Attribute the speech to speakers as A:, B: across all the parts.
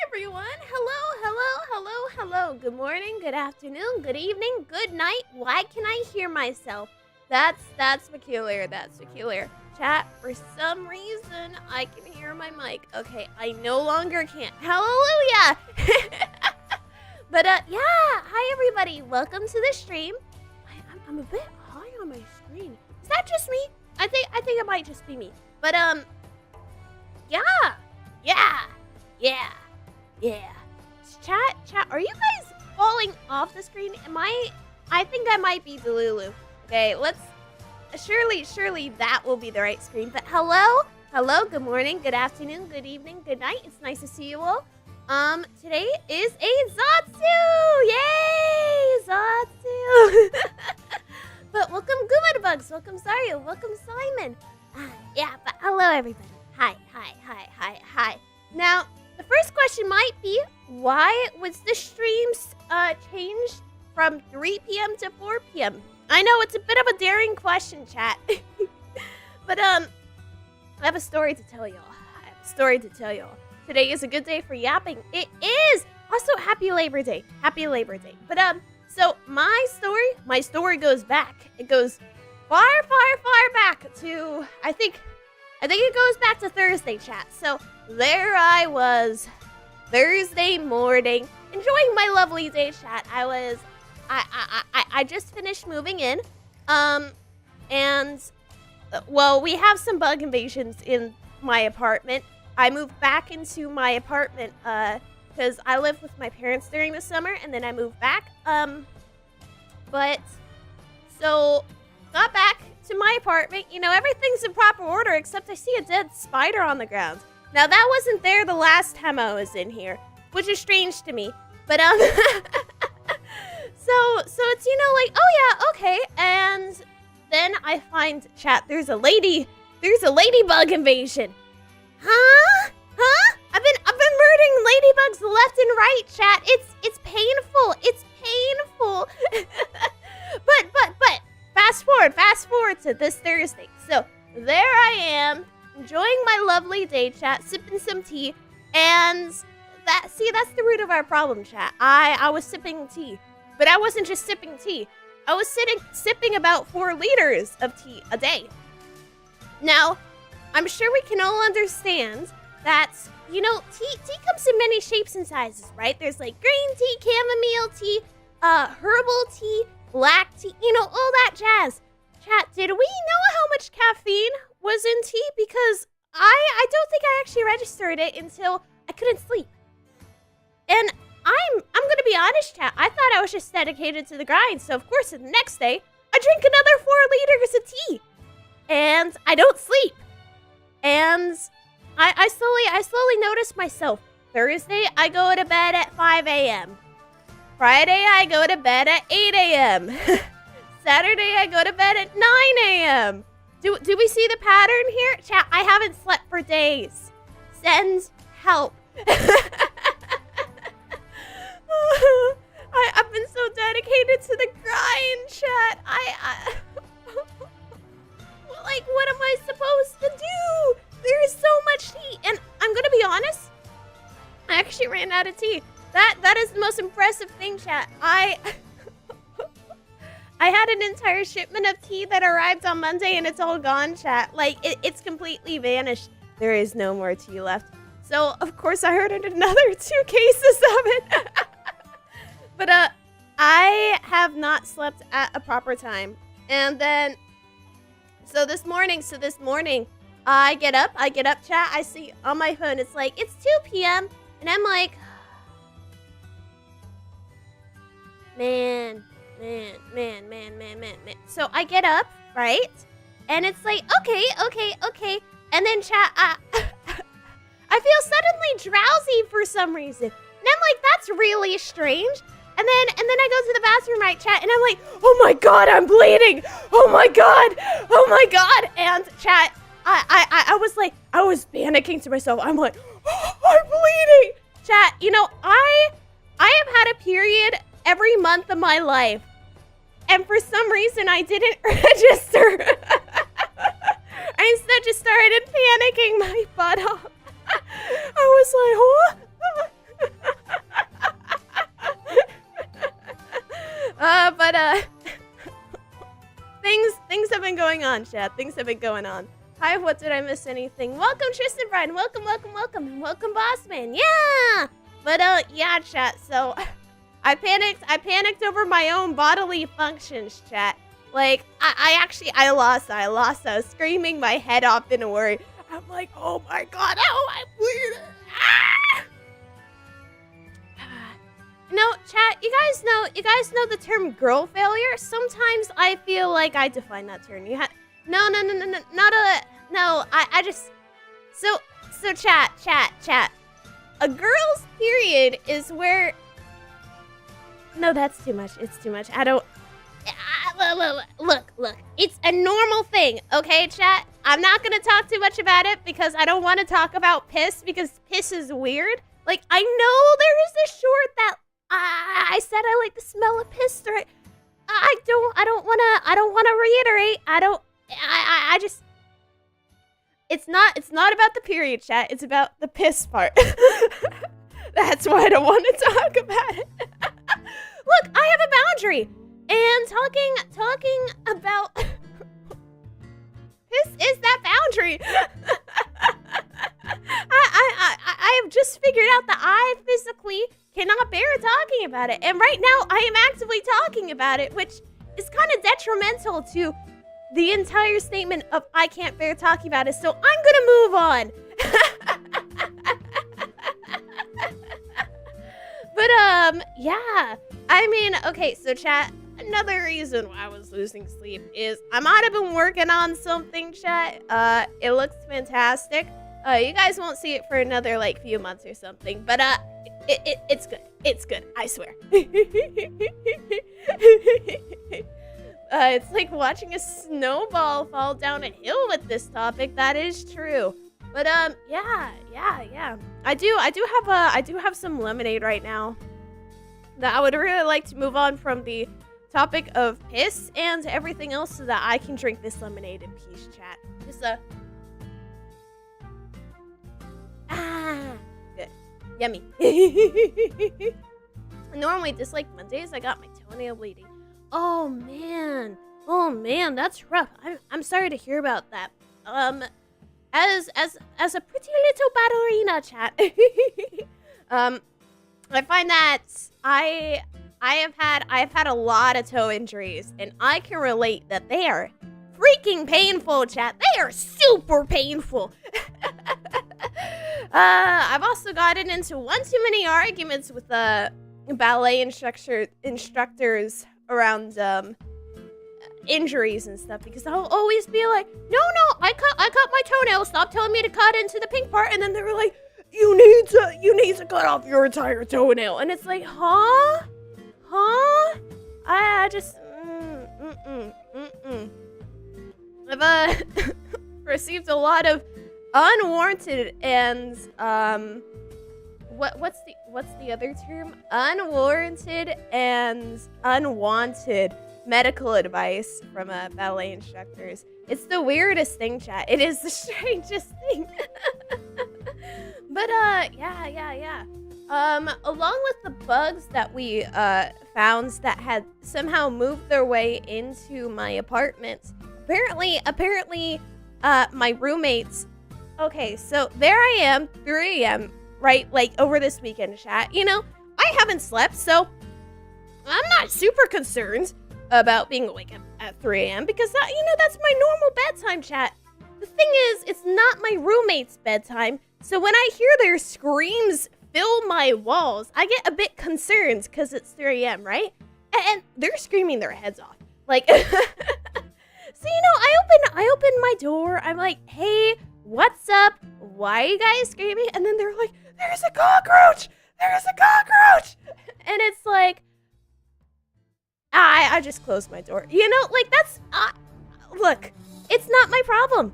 A: Everyone. Hello. Good morning, good afternoon, good evening, good night. Why can I hear myself? That's peculiar. Chat, for some reason, I can hear my mic. Okay, I no longer can't. Hallelujah! But, yeah. Hi, everybody. Welcome to the stream. I'm a bit high on my screen. Is that just me? I think it might just be me. But, yeah. Chat, are you guys falling off the screen? I think I might be Delulu. Okay, let's, surely that will be the right screen. But hello, good morning, good afternoon, good evening, good night. It's nice to see you all. Today is a Zatsu! Yay, Zatsu! But welcome Goomabugs, welcome Zario, welcome Simon. Yeah, but hello everybody. Hi. Now, the first question might be, why was the streams changed from 3 p.m. to 4 p.m.? I know it's a bit of a daring question, chat. But I have a story to tell y'all. Today is a good day for yapping. It is! Also, happy Labor Day. But so my story goes back. It goes far back to, I think it goes back to Thursday, chat. So there I was, Thursday morning, enjoying my lovely day, chat. I just finished moving in, and well, we have some bug invasions in my apartment. I moved back into my apartment because I lived with my parents during the summer, and then I moved back. But so got back to my apartment. You know, everything's in proper order except I see a dead spider on the ground. Now that wasn't there the last time I was in here, which is strange to me. But so it's, you know, like, oh yeah, okay. And then I find, chat, there's a ladybug invasion. Huh? I've been murdering ladybugs left and right, chat. It's painful. But fast forward to this Thursday. So there I am, enjoying my lovely day, chat, sipping some tea, and that's the root of our problem, chat. I was sipping tea, but I wasn't just sipping tea. I was sipping about 4 liters of tea a day. Now, I'm sure we can all understand that, you know, tea comes in many shapes and sizes, right? There's like green tea, chamomile tea, herbal tea, black tea, all that jazz. Chat, did we know how much caffeine was in tea? Because I don't think I actually registered it until I couldn't sleep. And I'm gonna be honest, chat, I thought I was just dedicated to the grind, so of course the next day, I drink another 4 liters of tea. And I don't sleep. And I slowly noticed myself. Thursday, I go to bed at 5 a.m. Friday, I go to bed at 8 a.m. Saturday, I go to bed at 9 a.m. Do we see the pattern here? Chat, I haven't slept for days. Send help. I've been so dedicated to the grind, chat. Like, what am I supposed to do? There is so much tea. And I'm gonna be honest, I actually ran out of tea. That is the most impressive thing, chat. I had an entire shipment of tea that arrived on Monday and it's all gone, chat. Like, it's completely vanished. There is no more tea left. So, of course, I ordered another 2 cases of it. But, I have not slept at a proper time. And then, so this morning, I get up, chat. I see on my phone, it's like, it's 2 p.m. And I'm like, man. So I get up, right? And it's like, okay. And then chat, I feel suddenly drowsy for some reason. And I'm like, that's really strange. And then I go to the bathroom, right, chat, and I'm like, oh my god, I'm bleeding. Oh my god. And chat, I was like, I was panicking to myself. I'm like, oh, I'm bleeding. Chat, I have had a period every month of my life. And for some reason, I didn't register. I instead just started panicking my butt off. I was like, what? Things have been going on, chat. Things have been going on. Hi, what did I miss anything? Welcome, Tristan Brian. Welcome. And welcome, Bossman. Yeah! But, yeah, chat. So, I panicked over my own bodily functions, chat. Like, I lost. I was screaming my head off in a worry. I'm like, oh my god, how am I bleeding? No, chat, you guys know the term girl failure? Sometimes I feel like I define that term. I just, so chat. A girl's period is where, no, that's too much. It's too much. I don't, look, it's a normal thing, okay, chat? I'm not gonna talk too much about it because I don't want to talk about piss because piss is weird. Like, I know there is a short that I said I like the smell of piss, right? I don't wanna reiterate. I just, it's not about the period, chat. It's about the piss part. That's why I don't want to talk about it. Look, I have a boundary, and talking about piss is that boundary. I have just figured out that I physically cannot bear talking about it. And right now, I am actively talking about it, which is kind of detrimental to the entire statement of I can't bear talking about it. So I'm gonna move on. But, yeah. I mean, okay, so chat, another reason why I was losing sleep is I might have been working on something, chat. It looks fantastic. You guys won't see it for another, like, few months or something. But, it's good. It's good. I swear. It's like watching a snowball fall down a hill with this topic. That is true. But, yeah. I do have some lemonade right now that I would really like to move on from the topic of piss and everything else so that I can drink this lemonade in peace, chat. Just, good. Yummy. I normally dislike Mondays. I got my toenail bleeding. Oh man, that's rough. I'm sorry to hear about that. As a pretty little ballerina, chat. I find that I I have had a lot of toe injuries, and I can relate that they are freaking painful, chat. They are super painful. I've also gotten into one too many arguments with ballet instructors around injuries and stuff, because I'll always be like, no, I cut my toenail. Stop telling me to cut into the pink part. And then they were like, you need to cut off your entire toenail. And it's like, huh? I just I've received a lot of unwarranted and what's the other term? Unwarranted and unwanted medical advice from ballet instructors. It's the weirdest thing, chat. It is the strangest thing. But yeah. Along with the bugs that we found that had somehow moved their way into my apartment, apparently my roommates. Okay, so there I am, 3 a.m. right, like over this weekend, chat. You know, I haven't slept, so I'm not super concerned about being awake at 3 a.m. because that's my normal bedtime, chat. The thing is, it's not my roommate's bedtime, so when I hear their screams fill my walls, I get a bit concerned because it's 3 a.m., right? And they're screaming their heads off. Like, so, I open my door. I'm like, hey, what's up? Why are you guys screaming? And then they're like, there's a cockroach! There's a cockroach! And it's like, I just closed my door. Like, that's, look, it's not my problem.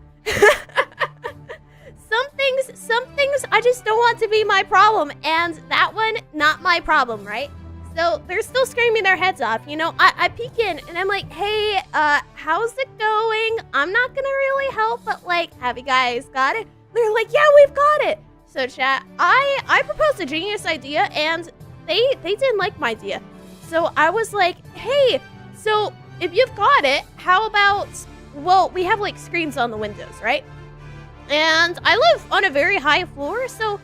A: Some things I just don't want to be my problem, and that one, not my problem, right? So they're still screaming their heads off. I peek in and I'm like, hey, how's it going? I'm not gonna really help, but like, have you guys got it? They're like, yeah, we've got it. So chat, I proposed a genius idea, and they didn't like my idea. So I was like, hey, so if you've got it, how about, well, we have like screens on the windows, right? And I live on a very high floor, so,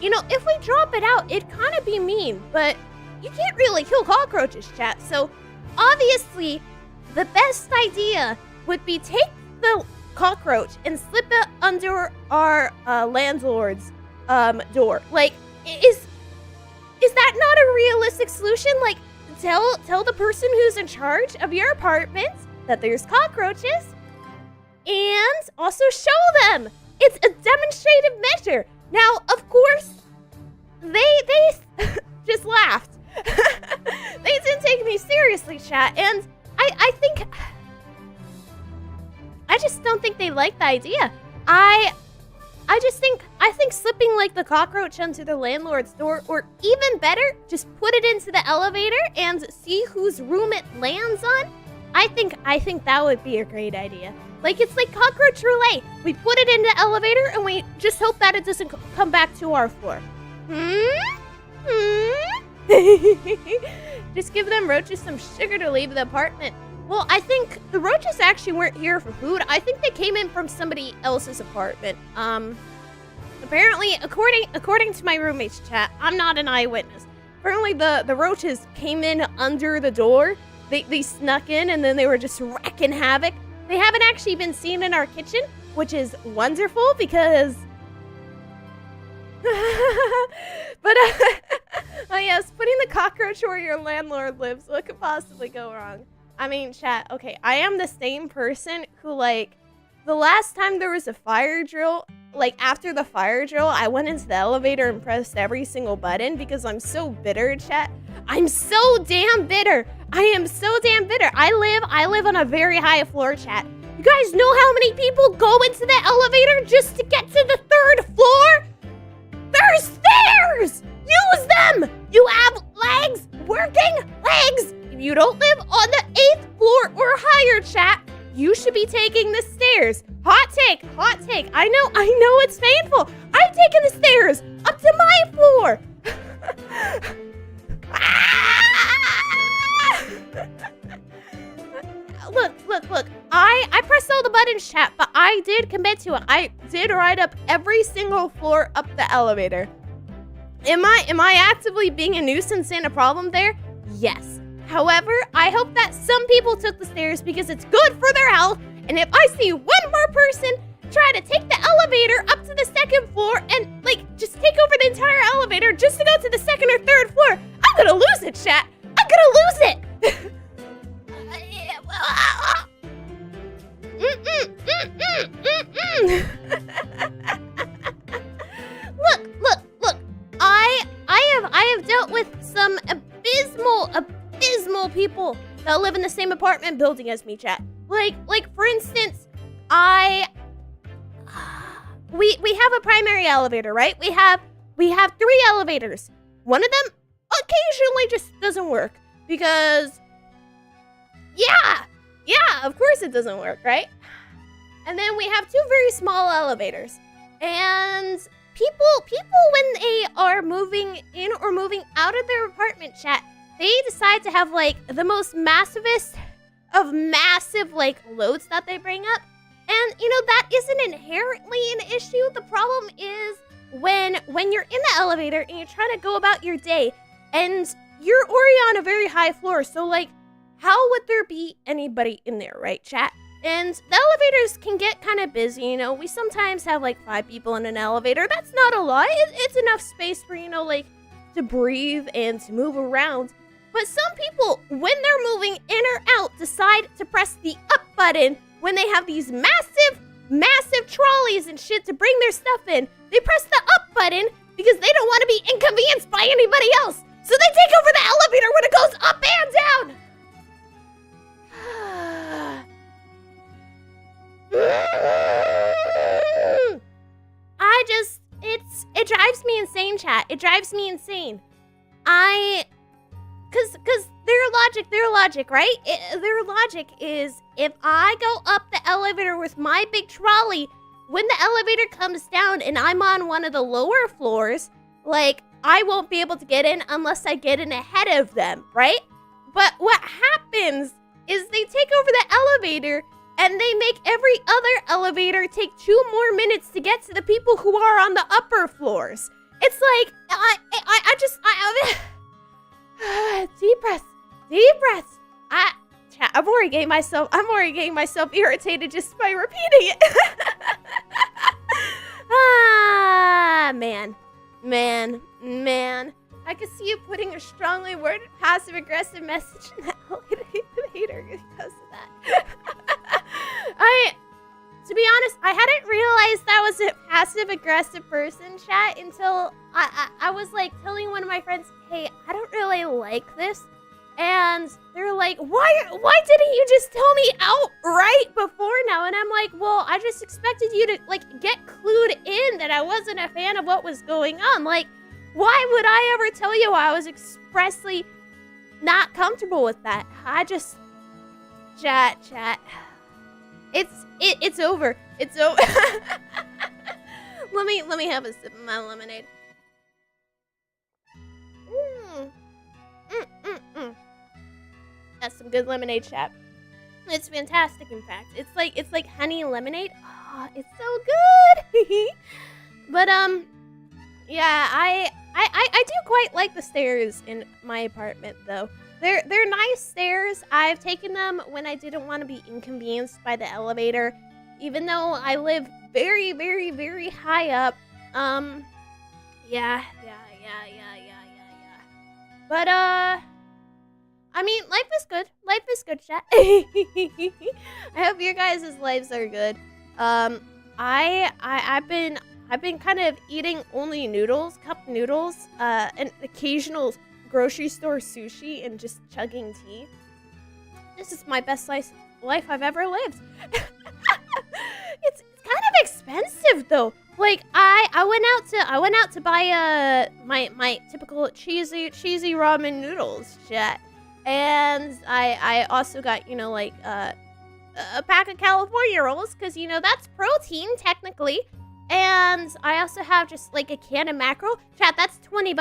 A: if we drop it out, it'd kind of be mean, but you can't really kill cockroaches, chat. So obviously, the best idea would be take the cockroach and slip it under our landlord's door. Like, is that not a realistic solution? Like, tell the person who's in charge of your apartment that there's cockroaches, and also show them. It's a demonstrative measure. Now, of course, they just laughed. They didn't take me seriously, chat, and I think, I just don't think they like the idea. I think slipping like the cockroach onto the landlord's door, or even better, just put it into the elevator and see whose room it lands on. I think that would be a great idea. Like, it's like cockroach roulette. We put it in the elevator and we just hope that it doesn't come back to our floor. Just give them roaches some sugar to leave the apartment. Well, I think the roaches actually weren't here for food. I think they came in from somebody else's apartment. Apparently, according to my roommate's chat, I'm not an eyewitness. Apparently, the roaches came in under the door. They snuck in, and then they were just wrecking havoc. They haven't actually been seen in our kitchen, which is wonderful because... But, oh yes, putting the cockroach where your landlord lives, what could possibly go wrong? I mean, chat, okay, I am the same person who, like, the last time there was a fire drill, like, after the fire drill, I went into the elevator and pressed every single button because I'm so bitter, chat. I'm so damn bitter. I am so damn bitter. I live on a very high floor, chat. You guys know how many people go into the elevator just to get to the 3rd floor? There's stairs! Use them! You have legs! Working legs! If you don't live on the 8th floor or higher, chat, you should be taking the stairs. Hot take, hot take. I know it's painful. I've taken the stairs up to my floor. Look. I pressed all the buttons, chat, but I did commit to it. I did ride up every single floor up the elevator. Am I actively being a nuisance and a problem there? Yes. However, I hope that some people took the stairs because it's good for their health. And if I see one more person try to take the elevator up to the second floor and, like, just take over the entire elevator just to go to the second or third floor, I'm gonna lose it, chat. I'm gonna lose it. Look. I have dealt with some abysmal people that live in the same apartment building as me, chat. Like for instance, we have a primary elevator, right? We have 3 elevators. One of them occasionally just doesn't work because yeah, of course it doesn't work, right? And then we have 2 very small elevators. And people when they are moving in or moving out of their apartment, chat, they decide to have like the most massivest of massive like loads that they bring up. And you know, that isn't inherently an issue. The problem is when you're in the elevator and you're trying to go about your day and you're already on a very high floor. So like, how would there be anybody in there, right, chat? And the elevators can get kind of busy, you know. We sometimes have like 5 people in an elevator. That's not a lot. It's enough space for, you know, like to breathe and to move around. But some people, when they're moving in or out, decide to press the up button when they have these massive trolleys and shit to bring their stuff in. They press the up button because they don't want to be inconvenienced by anybody else. So they take over the elevator when it goes up and down. It drives me insane, chat. It drives me insane. Cause their logic, right? Their logic is if I go up the elevator with my big trolley, when the elevator comes down and I'm on one of the lower floors, like, I won't be able to get in unless I get in ahead of them, right? But what happens is they take over the elevator and they make every other elevator take 2 more minutes to get to the people who are on the upper floors. It's like, deep breaths. I'm already getting myself irritated just by repeating it. Man. I could see you putting a strongly worded passive-aggressive message in that elevator because of that. To be honest, I hadn't realized that was a passive-aggressive person, chat, until I was, like, telling one of my friends, hey, I don't really like this. And they're like, why didn't you just tell me outright before now? And I'm like, well, I just expected you to, like, get clued in that I wasn't a fan of what was going on. Like, why would I ever tell you I was expressly not comfortable with that? Chat. It's over. It's over. Let me have a sip of my lemonade. That's some good lemonade, chat. It's fantastic, in fact. It's like honey lemonade. Oh, it's so good. But yeah, I do quite like the stairs in my apartment though. They're nice stairs. I've taken them when I didn't want to be inconvenienced by the elevator, even though I live very, very, very high up. Yeah. But I mean, life is good. Life is good, chat. I hope your guys' lives are good. I've been kind of eating only noodles, cup noodles, and occasional grocery store sushi and just chugging tea. This is my best life I've ever lived. It's kind of expensive though. Like I went out to buy my typical cheesy ramen noodles, chat. And I also got, you know, like a pack of California rolls cuz you know that's protein technically. And I also have just like a can of mackerel. Chat, that's $20.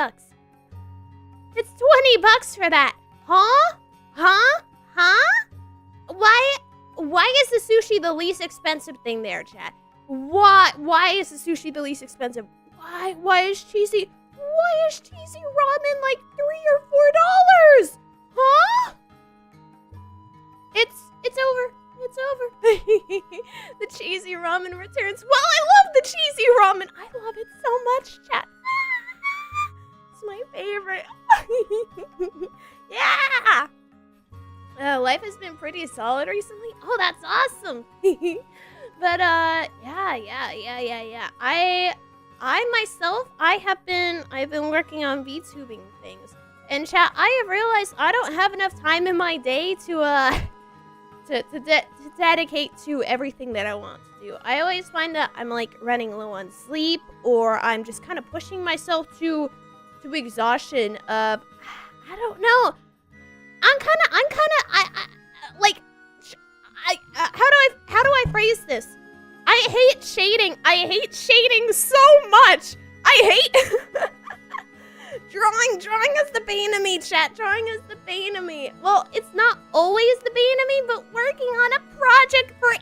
A: It's $20 for that. Huh? Why is the sushi the least expensive thing there, chat? Why is the sushi the least expensive? Why is cheesy ramen like $3 or $4? returns. Well, I love the cheesy ramen. I love it so much, chat. It's my favorite. Yeah. Life has been pretty solid recently. Oh, that's awesome. But yeah. I've been working on VTubing things. And chat, I have realized I don't have enough time in my day to dedicate to everything that I want to do. I always find that I'm like running low on sleep, or I'm just kind of pushing myself to exhaustion of, I don't know. How do I phrase this? I hate shading. I hate shading so much. I hate drawing is the bane of me, chat. Drawing is the bane of me. Well, it's not always the bane of me, but working on a project for 80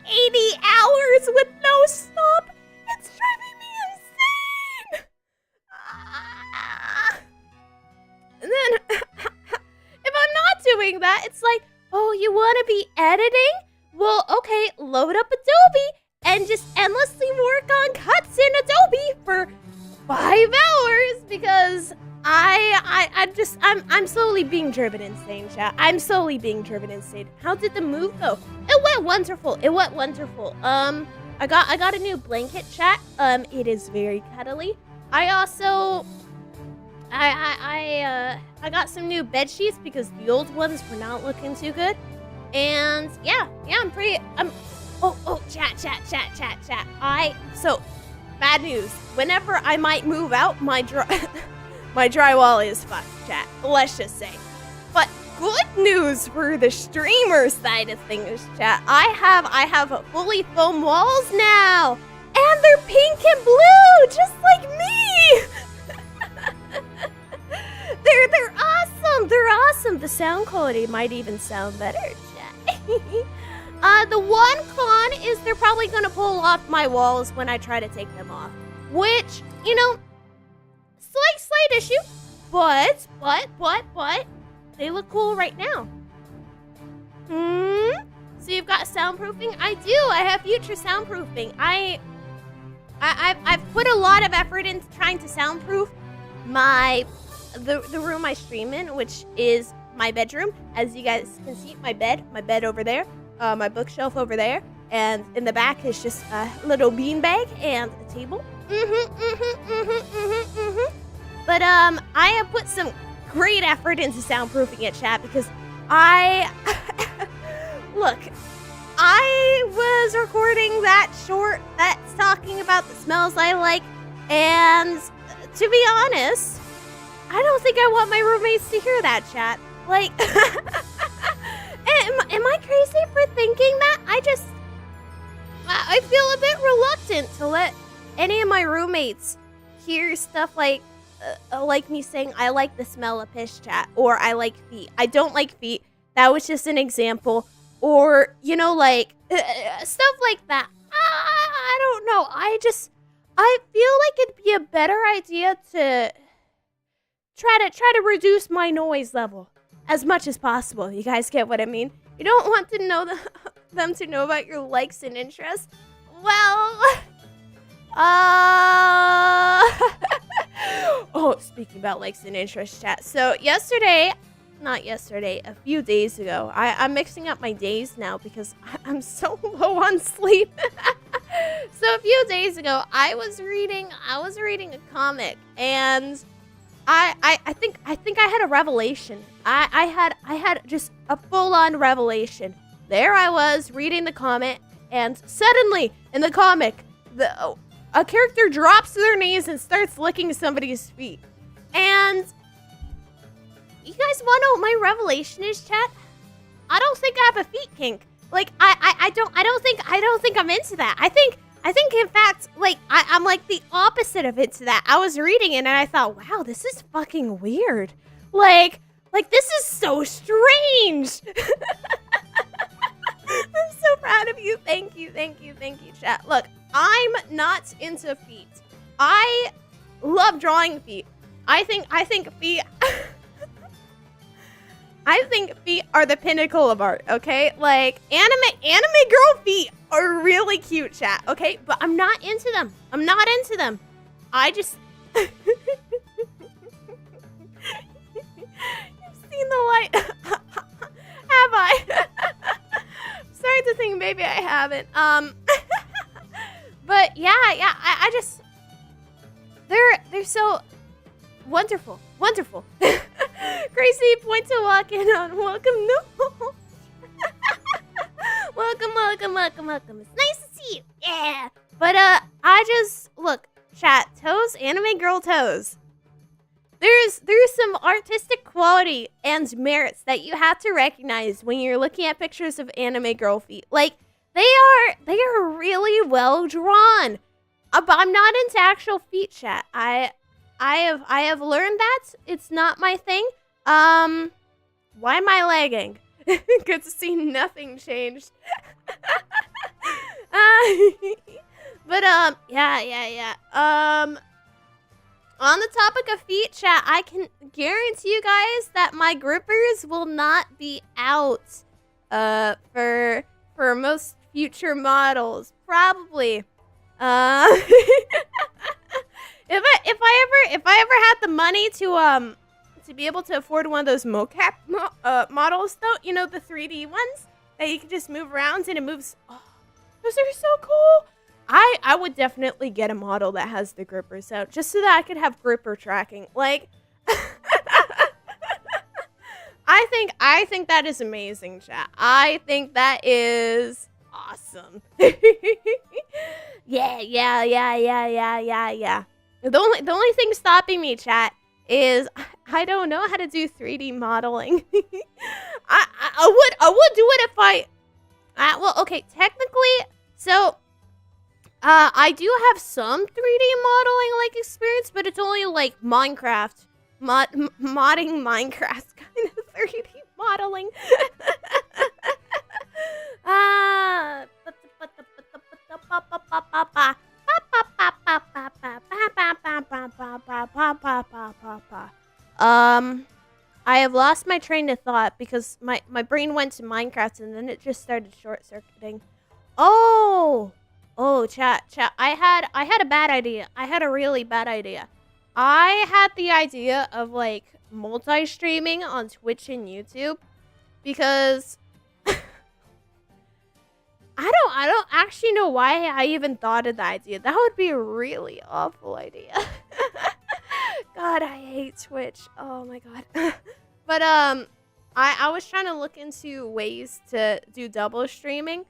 A: hours with no stop, it's driving me insane. And then if I'm not doing that, it's like, oh, you want to be editing? Well, okay, load up Adobe and just endlessly work on cuts in Adobe for 5 hours, because I'm slowly being driven insane, chat. I'm slowly being driven insane. How did the move go? It went wonderful. It went wonderful. I got a new blanket, chat. It is very cuddly. I also I got some new bed sheets because the old ones were not looking too good. And yeah, chat. So bad news. Whenever I might move out, my drywall is fucked, chat. Let's just say. But good news for the streamer side of things, chat. I have fully foam walls now, and they're pink and blue, just like me. They're awesome. They're awesome. The sound quality might even sound better, chat. The one con is they're probably gonna pull off my walls when I try to take them off, which, you know, slight issue, but they look cool right now. So you've got soundproofing? I do. I have future soundproofing. I've put a lot of effort into trying to soundproof the room I stream in, which is my bedroom. As you guys can see, my bed over there, my bookshelf over there, and in the back is just a little beanbag and a table. But I have put some great effort into soundproofing it, chat, because look, I was recording that short that's talking about the smells I like, and to be honest, I don't think I want my roommates to hear that, chat. Like, am I crazy for thinking that? I feel a bit reluctant to let any of my roommates hear stuff like me saying I like the smell of piss, chat, or I like feet. I don't like feet. That was just an example. Or, you know, like, stuff like that. I don't know. I feel like it'd be a better idea to try to reduce my noise level as much as possible. You guys get what I mean? You don't want to know them to know about your likes and interests. Well, oh, speaking about likes and interests, chat. So a few days ago, I'm mixing up my days now because I'm so low on sleep. So a few days ago, I was reading a comic, and I think I had a revelation. I had just a full-on revelation. There I was reading the comic, and suddenly in the comic, a character drops to their knees and starts licking somebody's feet. And you guys want to know what my revelation is, chat? I don't think I have a feet kink. Like, I don't think I'm into that. I think in fact, like, I'm like the opposite of into that. I was reading it and I thought, wow, this is fucking weird. Like this is so strange. I'm so proud of you. Thank you, chat. Look, I'm not into feet. I love drawing feet. I think feet I think feet are the pinnacle of art, okay? Like, anime girl feet are really cute, chat, okay? But I'm not into them. I'm not into them. I just... You've seen the light. Have I? Sorry to think maybe I haven't. But yeah, I just... They're so wonderful. Wonderful. Gracie, point to walk in on. Welcome. No. Welcome. It's nice to see you. Yeah. But I just look, chat, toes, anime girl toes. There's some artistic quality and merits that you have to recognize when you're looking at pictures of anime girl feet. Like they are really well drawn. But I'm not into actual feet, chat. I have learned that it's not my thing. Why am I lagging? Good to see nothing changed. But yeah. On the topic of feet, chat, I can guarantee you guys that my grippers will not be out for most future models. Probably. If I ever had the money to be able to afford one of those mocap models, though, you know, the 3D ones that you can just move around and it moves. Oh, those are so cool. I would definitely get a model that has the grippers out just so that I could have gripper tracking. Like, I think that is amazing, chat. I think that is awesome. Yeah. The only thing stopping me, chat, is I don't know how to do 3D modeling. I would do it if well, okay, technically, so I do have some 3D modeling like experience, but it's only like Minecraft modding Minecraft kind of 3D modeling. I have lost my train of thought because my brain went to Minecraft and then it just started short-circuiting. Oh, chat. I had a bad idea. I had a really bad idea. I had the idea of like multi-streaming on Twitch and YouTube because I don't actually know why I even thought of the idea. That would be a really awful idea. God, I hate Twitch. Oh my god. But I was trying to look into ways to do double streaming.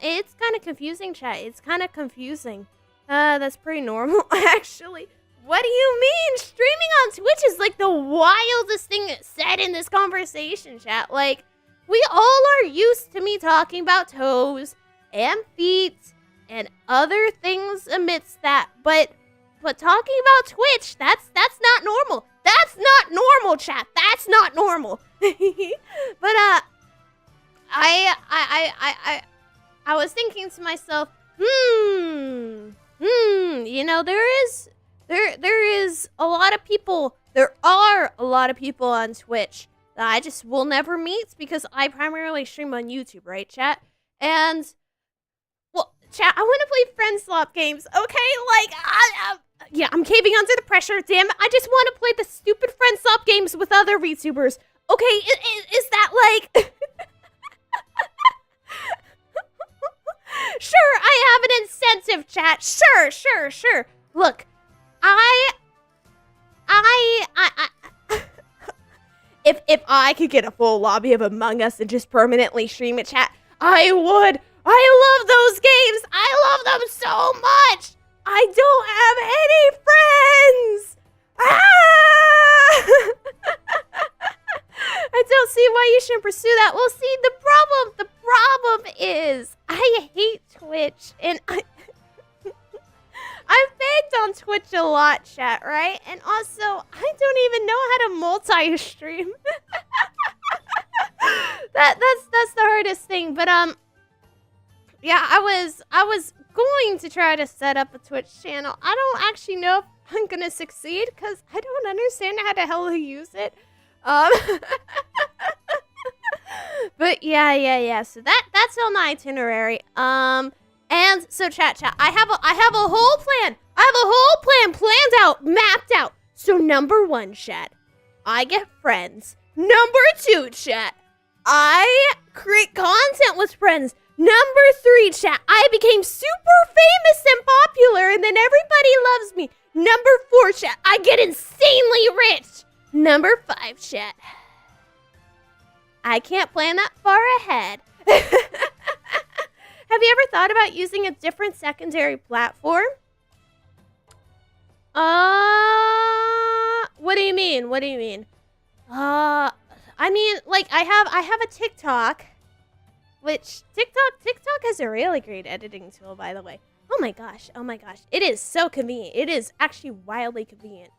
A: It's kind of confusing, chat. It's kind of confusing. That's pretty normal, actually. What do you mean? Streaming on Twitch is like the wildest thing said in this conversation, chat. Like, we all are used to me talking about toes and feet and other things amidst that, but talking about Twitch, that's not normal. That's not normal, chat. That's not normal. But I was thinking to myself, you know, there is a lot of people. There are a lot of people on Twitch that I just will never meet because I primarily stream on YouTube, right, chat? And, well, chat, I want to play friend swap games, okay? Like, yeah, I'm caving under the pressure, damn it. I just want to play the stupid friend swap games with other VTubers. Okay, is that like... Sure, I have an incentive, chat. Sure. Look, If I could get a full lobby of Among Us and just permanently stream it, chat, I would. I love those games. I love them so much. I don't have any friends. I don't see why you shouldn't pursue that. Well, see, the problem is I hate Twitch, and I've begged on Twitch a lot, chat, right? And also, I don't even know how to multi-stream. That's the hardest thing. But yeah, I was going to try to set up a Twitch channel. I don't actually know if I'm gonna succeed because I don't understand how the hell to use it. But yeah. So that's on the itinerary. And so chat. I have a whole plan. I have a whole plan planned out, mapped out. So number 1, chat, I get friends. Number 2, chat, I create content with friends. Number 3, chat, I became super famous and popular, and then everybody loves me. Number 4, chat, I get insanely rich. Number 5, chat, I can't plan that far ahead. Have you ever thought about using a different secondary platform? What do you mean? I mean, like, I have a TikTok, which TikTok has a really great editing tool, by the way. Oh my gosh. It is so convenient. It is actually wildly convenient.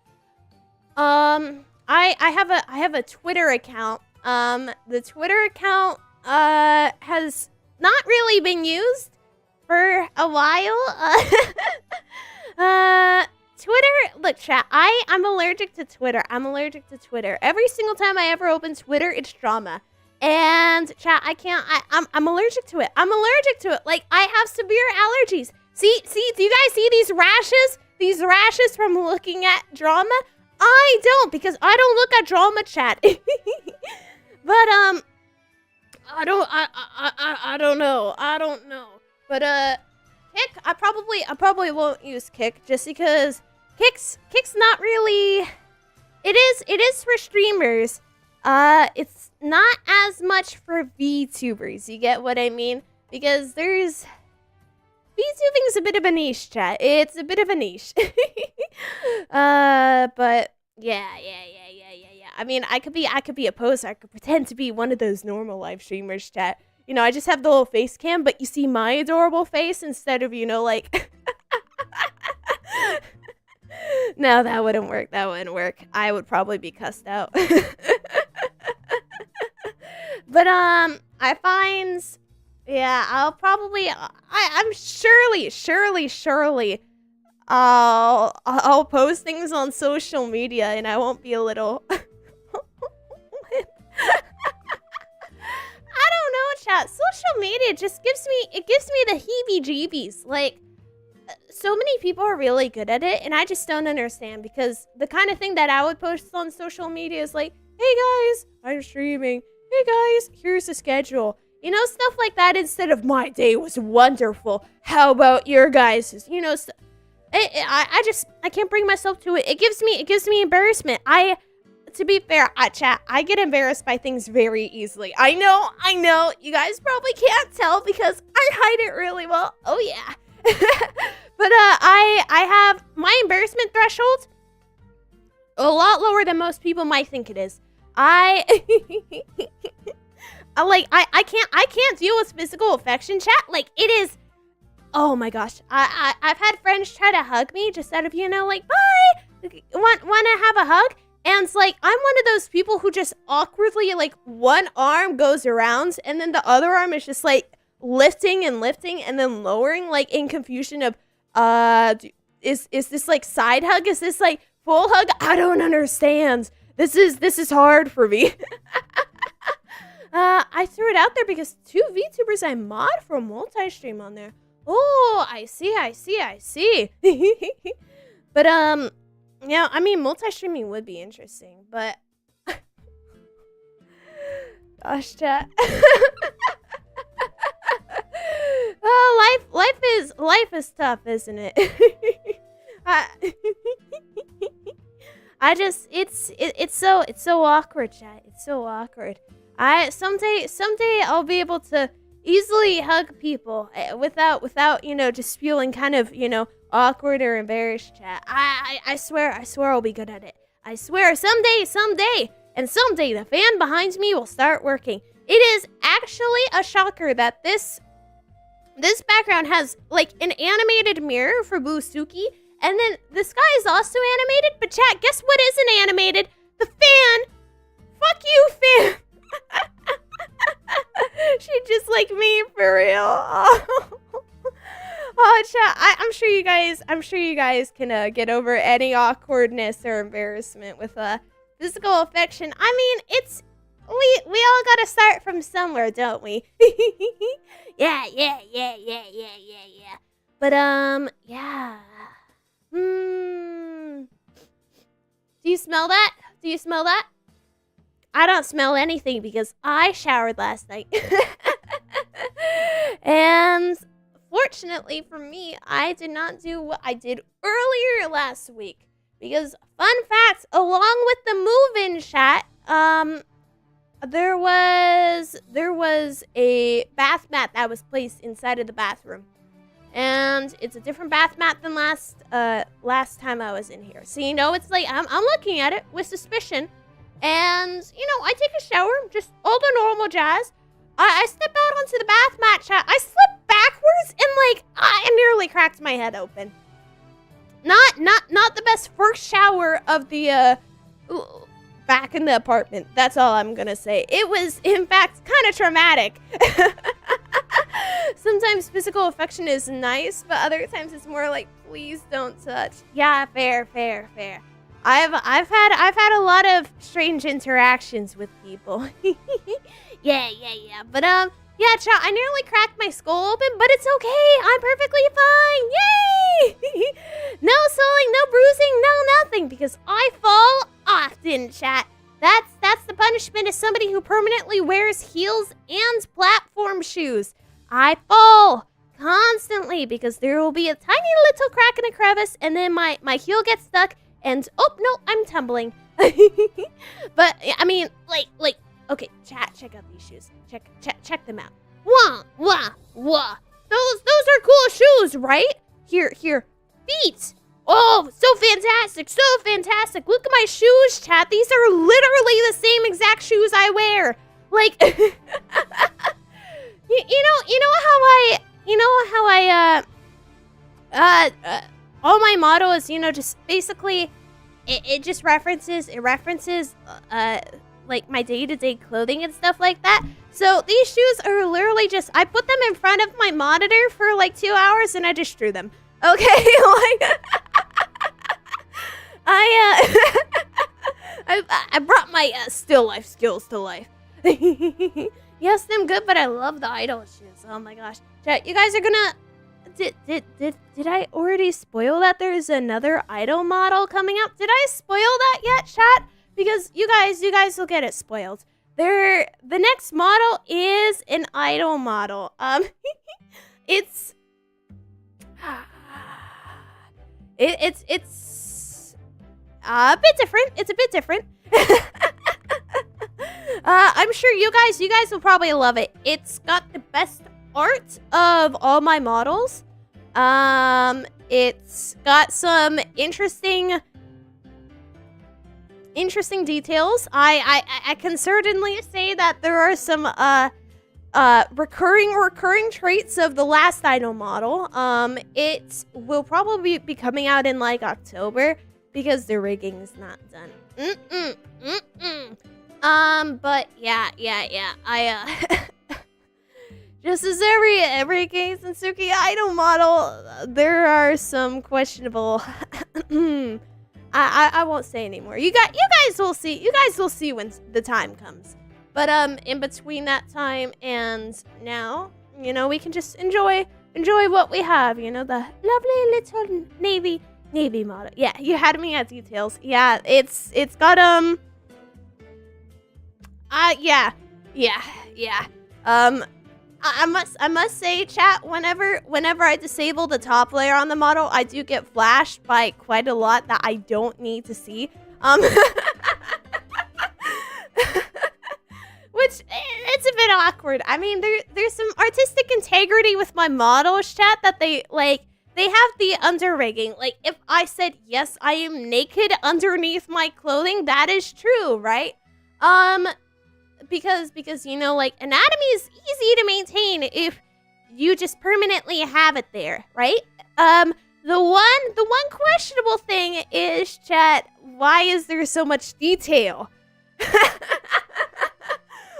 A: I have a Twitter account. The Twitter account has not really been used for a while. Twitter, look, chat, I'm allergic to Twitter. Every single time I ever open Twitter, it's drama. And chat, I'm allergic to it. Like, I have severe allergies. See, do you guys see these rashes? These rashes from looking at drama? I don't, because I don't look at drama, chat. But, I don't know. But, Kick, I probably won't use Kick, just because Kick's not really, it is for streamers. It's not as much for VTubers, you get what I mean? Because VTubing is a bit of a niche, chat. It's a bit of a niche. But yeah. I mean, I could be a poser. I could pretend to be one of those normal live streamers, chat. You know, I just have the little face cam, but you see my adorable face instead of, you know, like... No, that wouldn't work. I would probably be cussed out. But, I find... Yeah, I'll probably... I'm surely... I'll post things on social media, and I won't be a little... I don't know, chat. Social media just gives me the heebie-jeebies. Like, so many people are really good at it, and I just don't understand, because the kind of thing that I would post on social media is like, hey guys, I'm streaming. Hey guys, here's the schedule. You know, stuff like that instead of my day was wonderful. How about your guys'? You know, I can't bring myself to it. It gives me embarrassment. To be fair, chat, I get embarrassed by things very easily. I know. You guys probably can't tell because I hide it really well. Oh, yeah. But, I have my embarrassment threshold a lot lower than most people might think it is. I can't deal with physical affection, chat. Like, it is, oh my gosh. I've had friends try to hug me just out of, you know, like, bye, want to have a hug? And it's like, I'm one of those people who just awkwardly, like, one arm goes around and then the other arm is just, like, lifting and then lowering, like, in confusion of, is this, like, side hug? Is this, like, full hug? I don't understand. This is hard for me. I threw it out there because 2 VTubers I mod for a multi-stream on there. Oh, I see. But, yeah, I mean, multi-streaming would be interesting, but... Gosh, chat. Oh, life is tough, isn't it? It's so awkward, chat. It's so awkward. Someday I'll be able to easily hug people without, you know, just feeling kind of, you know, awkward or embarrassed, chat. I swear I'll be good at it. I swear, someday, and someday the fan behind me will start working. It is actually a shocker that this background has, like, an animated mirror for Busuki, and then the sky is also animated, but chat, guess what isn't animated? The fan! Fuck you, fan! She just like me, for real. Oh, chat, I'm sure you guys can get over any awkwardness or embarrassment with physical affection. I mean, it's we all gotta start from somewhere, don't we? Yeah. But yeah. Do you smell that? Do you smell that? I don't smell anything because I showered last night. And fortunately for me, I did not do what I did earlier last week. Because, fun fact, along with the move-in chat, there was a bath mat that was placed inside of the bathroom. And it's a different bath mat than last time I was in here. So, you know, it's like, I'm looking at it with suspicion. And, you know, I take a shower, just all the normal jazz. I step out onto the bath mat chat. I slip backwards and, like, I nearly cracked my head open. Not the best first shower of the, back in the apartment. That's all I'm gonna say. It was, in fact, kind of traumatic. Sometimes physical affection is nice, but other times it's more like, please don't touch. Yeah, fair. I've had a lot of strange interactions with people. Yeah. But yeah, chat, I nearly cracked my skull open, but it's okay. I'm perfectly fine. Yay! No swelling, no bruising, no nothing, because I fall often, chat. That's the punishment of somebody who permanently wears heels and platform shoes. I fall constantly because there will be a tiny little crack in a crevice, and then my heel gets stuck, and oh no, I'm tumbling. But I mean, like, okay, chat, check out these shoes. Check them out. Wah. Those are cool shoes, right? Here, feet. Oh, so fantastic. Look at my shoes, chat. These are literally the same exact shoes I wear. Like, you know how I all my motto is, you know, just basically, it just references, like my day-to-day clothing and stuff like that. So these shoes are literally just, I put them in front of my monitor for like 2 hours and I just drew them. Okay, like, I brought my still life skills to life. Yes, them good, but I love the idol shoes. Oh my gosh. Chat, you guys are gonna, did I already spoil that there's another idol model coming up? Did I spoil that yet, chat? Because you guys will get it spoiled. The next model is an idol model. It's a bit different. It's a bit different. I'm sure you guys will probably love it. It's got the best art of all my models. It's got some interesting details. I can certainly say that there are some recurring traits of the last idol model. It will probably be coming out in like October because the rigging is not done. But yeah. I just as every case Sensuki idol model, there are some questionable. I won't say anymore. You guys will see. You guys will see when the time comes. But in between that time and now, you know, we can just enjoy what we have. You know, the lovely little navy model. Yeah, you had me at details. Yeah, it's got yeah. I must say, chat, whenever I disable the top layer on the model, I do get flashed by quite a lot that I don't need to see. Which, it's a bit awkward. I mean, there's some artistic integrity with my models, chat, that they have the under rigging. Like, if I said, yes, I am naked underneath my clothing, that is true, right? Because you know, like, anatomy is easy to maintain if you just permanently have it there, right? The one questionable thing is, chat, why is there so much detail?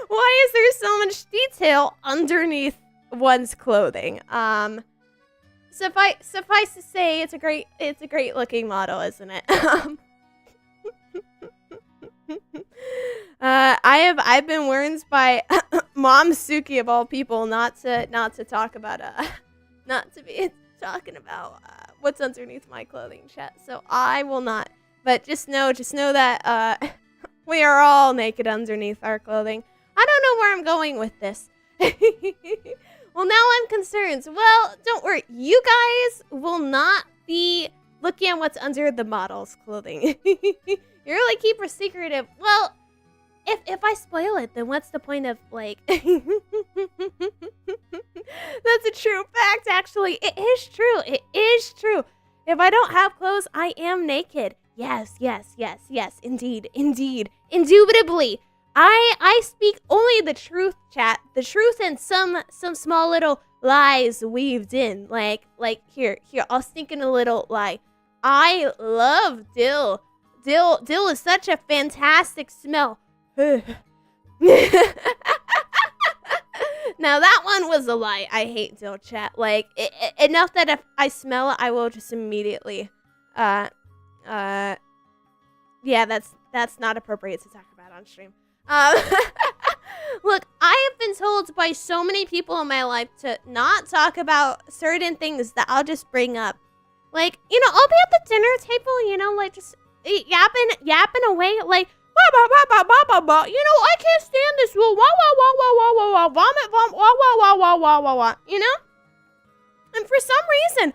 A: Why is there so much detail underneath one's clothing? Suffice to say, it's a great looking model, isn't it? I've been warned by Mom Suki of all people not to talk about not to be talking about what's underneath my clothing, chat. So I will not. But just know that we are all naked underneath our clothing. I don't know where I'm going with this. Well, now I'm concerned. Well, don't worry. You guys will not be looking at what's under the model's clothing. You really keep her secretive. Well, if I spoil it, then what's the point of, like... That's a true fact, actually. It is true. It is true. If I don't have clothes, I am naked. Yes. Indeed. Indubitably. I speak only the truth, chat. The truth and some small little lies weaved in. Like here, I'll sneak in a little lie. I love dill. Dill is such a fantastic smell. Now that one was a lie. I hate dill, chat. Like enough that if I smell it, I will just immediately yeah, that's not appropriate to talk about on stream. Look, I have been told by so many people in my life to not talk about certain things that I'll just bring up. Like, you know, I'll be at the dinner table, you know, like just yapping away, like, you know, I can't stand this. Vomit, you know? And for some reason,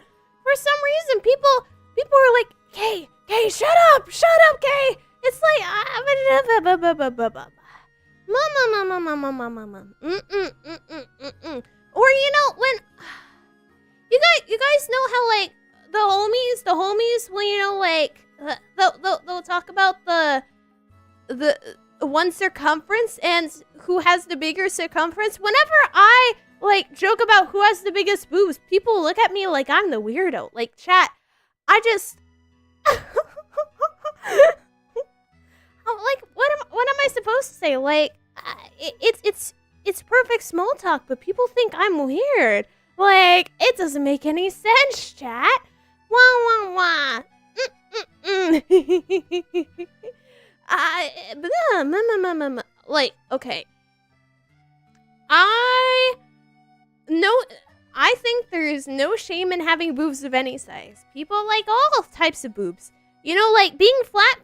A: people are like, Kay, shut up, Kay. It's like, or, you know, when, you guys know how, like, the homies, well, you know, like, they'll talk about the one circumference and who has the bigger circumference. Whenever I, like, joke about who has the biggest boobs, people look at me like I'm the weirdo. Like, chat, I just... like, what am I supposed to say? Like, it's perfect small talk, but people think I'm weird. Like, it doesn't make any sense, chat. Wah. Like, okay. I think there is no shame in having boobs of any size. People like all types of boobs. You know, like, being flat,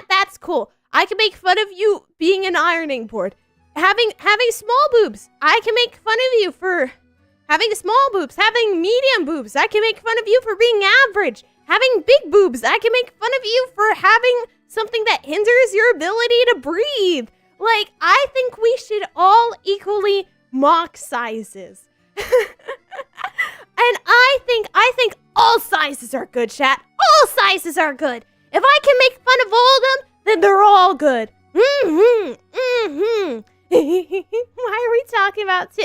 A: that's cool. I can make fun of you being an ironing board. Having small boobs, I can make fun of you for having small boobs. Having medium boobs, I can make fun of you for being average. Having big boobs, I can make fun of you for having something that hinders your ability to breathe. Like, I think we should all equally mock sizes. And I think all sizes are good, chat. All sizes are good. If I can make fun of all of them, then they're all good. Why are we talking about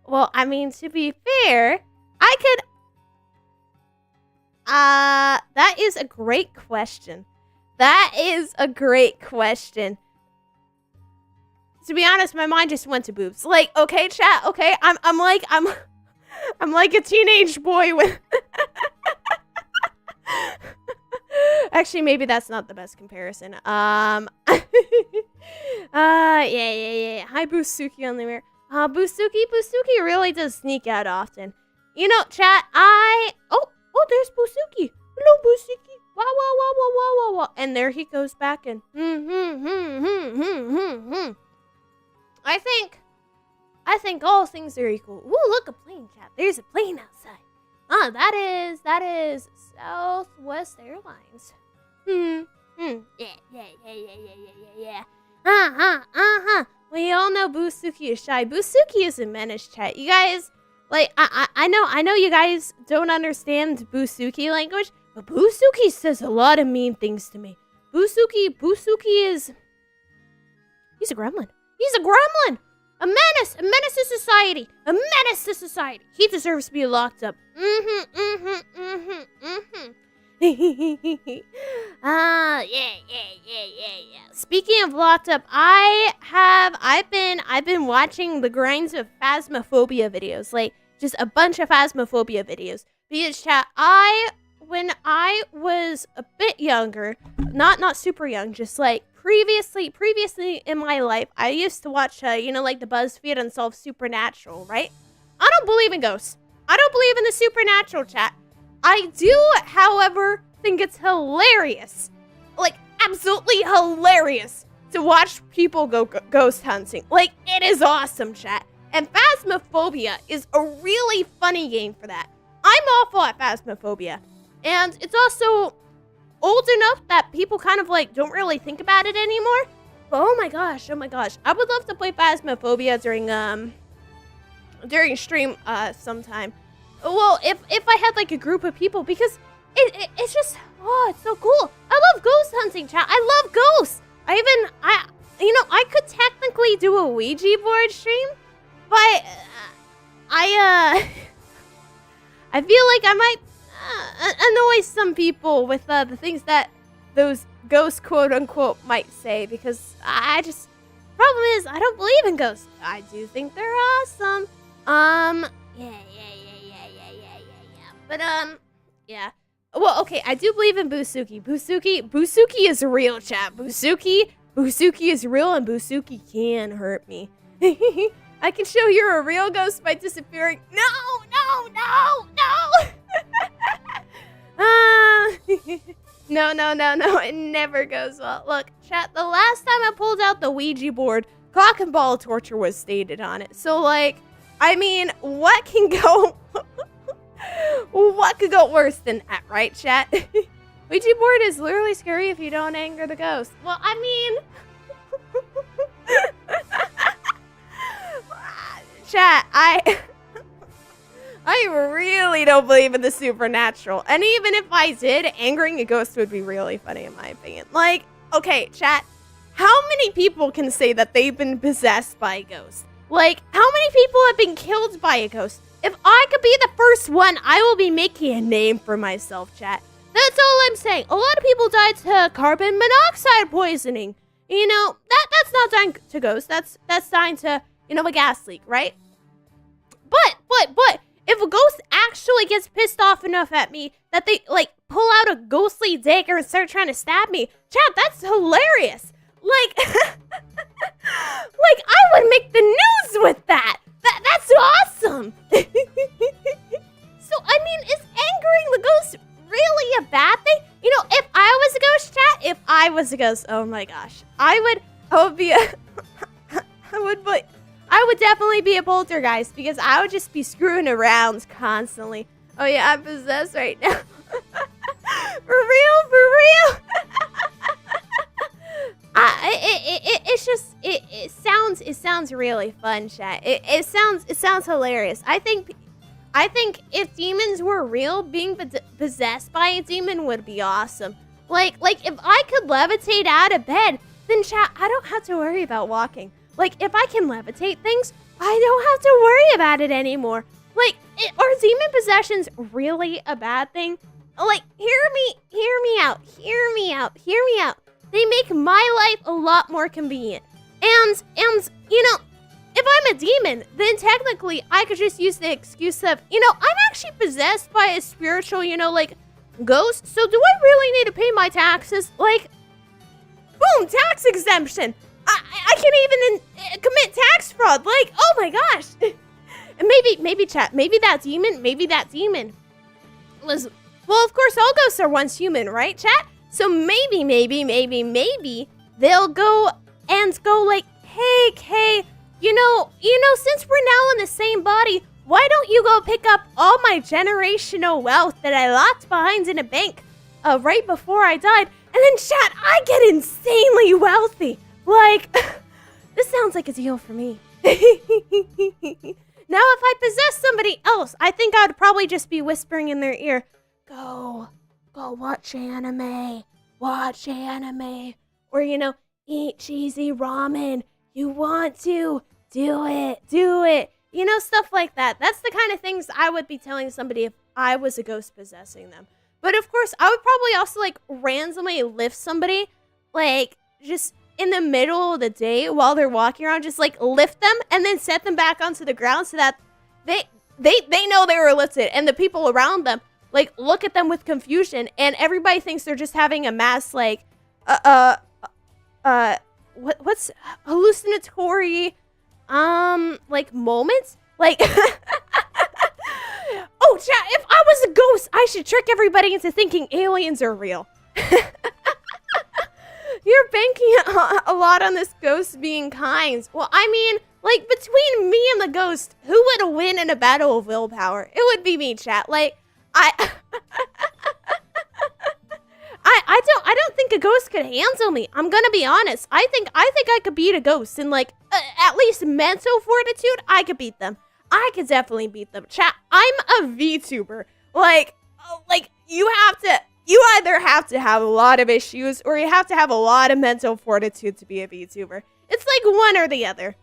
A: well, I mean, to be fair, I could... that is a great question. To be honest, my mind just went to boobs. Like, okay, chat, okay, I'm like a teenage boy with... Actually, maybe that's not the best comparison. Yeah. Hi, Busuki on the mirror. Busuki really does sneak out often. You know, chat, oh, there's Busuki. Hello, Busuki. Wow. And there he goes back and I think all things are equal. Ooh, look, a plane, chat. There's a plane outside. That is Southwest Airlines. Yeah. We all know Busuki is shy. Busuki is a menace, chat. You guys, like, I know you guys don't understand Busuki language, but Busuki says a lot of mean things to me. Busuki is... He's a gremlin. A menace to society. He deserves to be locked up. Yeah. Speaking of locked up, I've been watching the grinds of Phasmophobia videos, like just a bunch of Phasmophobia videos. Because chat, when I was a bit younger, not super young, just like previously in my life, I used to watch, you know, like the BuzzFeed Unsolved Supernatural, right? I don't believe in ghosts. I don't believe in the supernatural, chat. I do, however, think it's hilarious, like absolutely hilarious, to watch people go ghost hunting. Like, it is awesome, chat. And Phasmophobia is a really funny game for that. I'm awful at Phasmophobia. And it's also old enough that people kind of like don't really think about it anymore. But oh my gosh. I would love to play Phasmophobia during stream sometime. Well, if I had like a group of people, because it's just, oh, it's so cool. I love ghost hunting, chat. I love ghosts. I could technically do a Ouija board stream, but I feel like I might annoy some people with the things that those ghosts, quote unquote, might say, because problem is, I don't believe in ghosts. I do think they're awesome. Yeah. But, yeah. Well, okay, I do believe in Busuki. Busuki is real, chat. Busuki is real, and Busuki can hurt me. I can show you're a real ghost by disappearing. No! No, it never goes well. Look, chat, the last time I pulled out the Ouija board, cock and ball torture was stated on it. So, like, I mean, what can go... what could go worse than that, right, chat? Ouija board is literally scary if you don't anger the ghost. Well, I mean... chat, I really don't believe in the supernatural. And even if I did, angering a ghost would be really funny in my opinion. Like, okay, chat, how many people can say that they've been possessed by a ghost? Like, how many people have been killed by a ghost? If I could be the first one, I will be making a name for myself, chat. That's all I'm saying. A lot of people died to carbon monoxide poisoning. You know, that's not dying to ghosts. That's dying to, you know, a gas leak, right? But if a ghost actually gets pissed off enough at me that they, like, pull out a ghostly dagger and start trying to stab me, chat, that's hilarious. Like, like, I would make the news with that. That's awesome. So, I mean, is angering the ghost really a bad thing? You know, if I was a ghost, chat, oh my gosh, I would definitely be a poltergeist, because I would just be screwing around constantly. Oh yeah, I'm possessed right now. For real. It sounds really fun, chat. It sounds hilarious. I think if demons were real, being possessed by a demon would be awesome. Like if I could levitate out of bed, then chat, I don't have to worry about walking. Like, if I can levitate things, I don't have to worry about it anymore. Like, are demon possessions really a bad thing? Like, hear me out. They make my life a lot more convenient. And you know, if I'm a demon, then technically I could just use the excuse of, you know, I'm actually possessed by a spiritual, you know, like, ghost. So do I really need to pay my taxes? Like, boom, tax exemption. I can't even commit tax fraud. Like, oh my gosh. And maybe chat, maybe that demon was, well, of course, all ghosts are once human, right, chat? So maybe they'll go like, hey, you know, since we're now in the same body, why don't you go pick up all my generational wealth that I locked behind in a bank right before I died? And then chat, I get insanely wealthy. Like, this sounds like a deal for me. Now, if I possess somebody else, I think I would probably just be whispering in their ear, go watch anime. Or, you know, eat cheesy ramen. You want to, do it. You know, stuff like that. That's the kind of things I would be telling somebody if I was a ghost possessing them. But of course, I would probably also, like, randomly lift somebody, like, just in the middle of the day while they're walking around, just like lift them and then set them back onto the ground so that they know they were lifted, and the people around them like look at them with confusion, and everybody thinks they're just having a mass like what's hallucinatory, like moments? Like, oh, chat, if I was a ghost, I should trick everybody into thinking aliens are real. You're banking a lot on this ghost being kind. Well, I mean, like, between me and the ghost, who would win in a battle of willpower? It would be me, chat. Like, I don't think a ghost could handle me. I'm gonna be honest. I think I could beat a ghost in, like, at least mental fortitude. I could beat them. I could definitely beat them. Chat, I'm a VTuber. Like, you either have to have a lot of issues or you have to have a lot of mental fortitude to be a VTuber. It's like one or the other.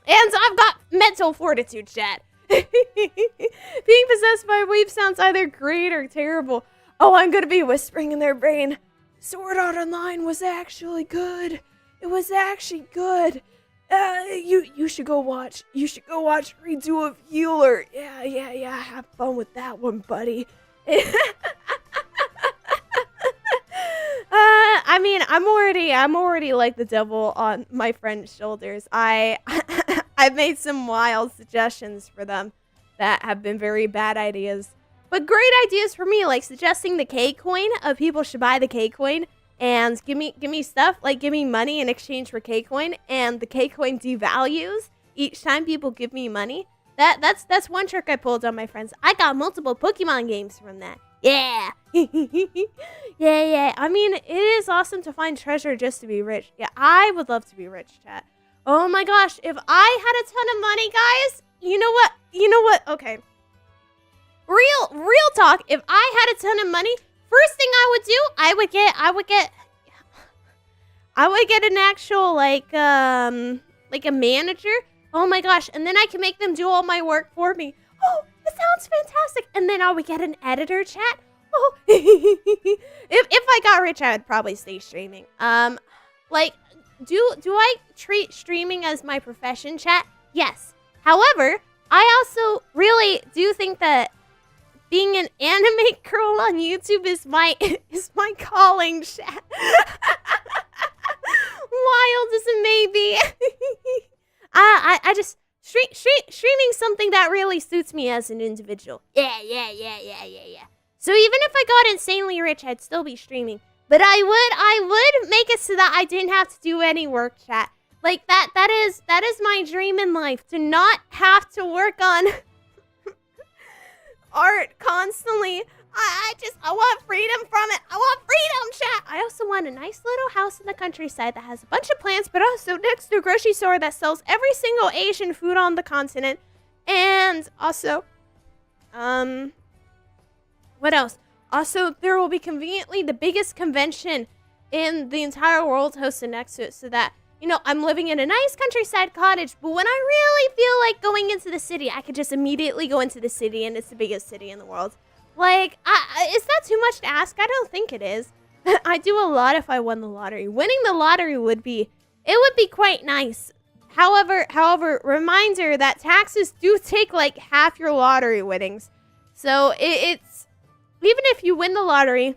A: And I've got mental fortitude, chat. Being possessed by a weeb sounds either great or terrible. Oh, I'm gonna be whispering in their brain. Sword Art Online was actually good. It was actually good. You should go watch. You should go watch Redo of Healer. Yeah. Have fun with that one, buddy. I mean, I'm already like the devil on my friend's shoulders. I've made some wild suggestions for them that have been very bad ideas. But great ideas for me, like suggesting the K-coin, people should buy the K-coin and give me stuff, like give me money in exchange for K-coin, and the K-coin devalues each time people give me money. That's one trick I pulled on my friends. I got multiple Pokemon games from that. Yeah. Yeah. I mean, it is awesome to find treasure just to be rich. Yeah, I would love to be rich, chat. Oh my gosh, if I had a ton of money, guys, you know what? Okay. Real talk, if I had a ton of money, first thing I would do, I would get an actual, like a manager. Oh my gosh, and then I can make them do all my work for me. Oh, it sounds fantastic. And then I would get an editor, chat. Oh, if I got rich, I would probably stay streaming. Like, do I treat streaming as my profession, chat? Yes. However, I also really do think that being an anime girl on YouTube is my calling, chat. Wild as it may be. I just streaming something that really suits me as an individual. Yeah. So even if I got insanely rich, I'd still be streaming. But I would make it so that I didn't have to do any work, chat. Like that is my dream in life, to not have to work on art constantly. I want freedom from it. I want freedom, chat. I also want a nice little house in the countryside that has a bunch of plants, but also next to a grocery store that sells every single Asian food on the continent. And also, what else? Also, there will be conveniently the biggest convention in the entire world hosted next to it, so that, you know, I'm living in a nice countryside cottage, but when I really feel like going into the city, I could just immediately go into the city, and it's the biggest city in the world. Like, is that too much to ask? I don't think it is. I'd do a lot if I won the lottery. Winning the lottery would be quite nice. However, reminder that taxes do take like half your lottery winnings. So it's, even if you win the lottery,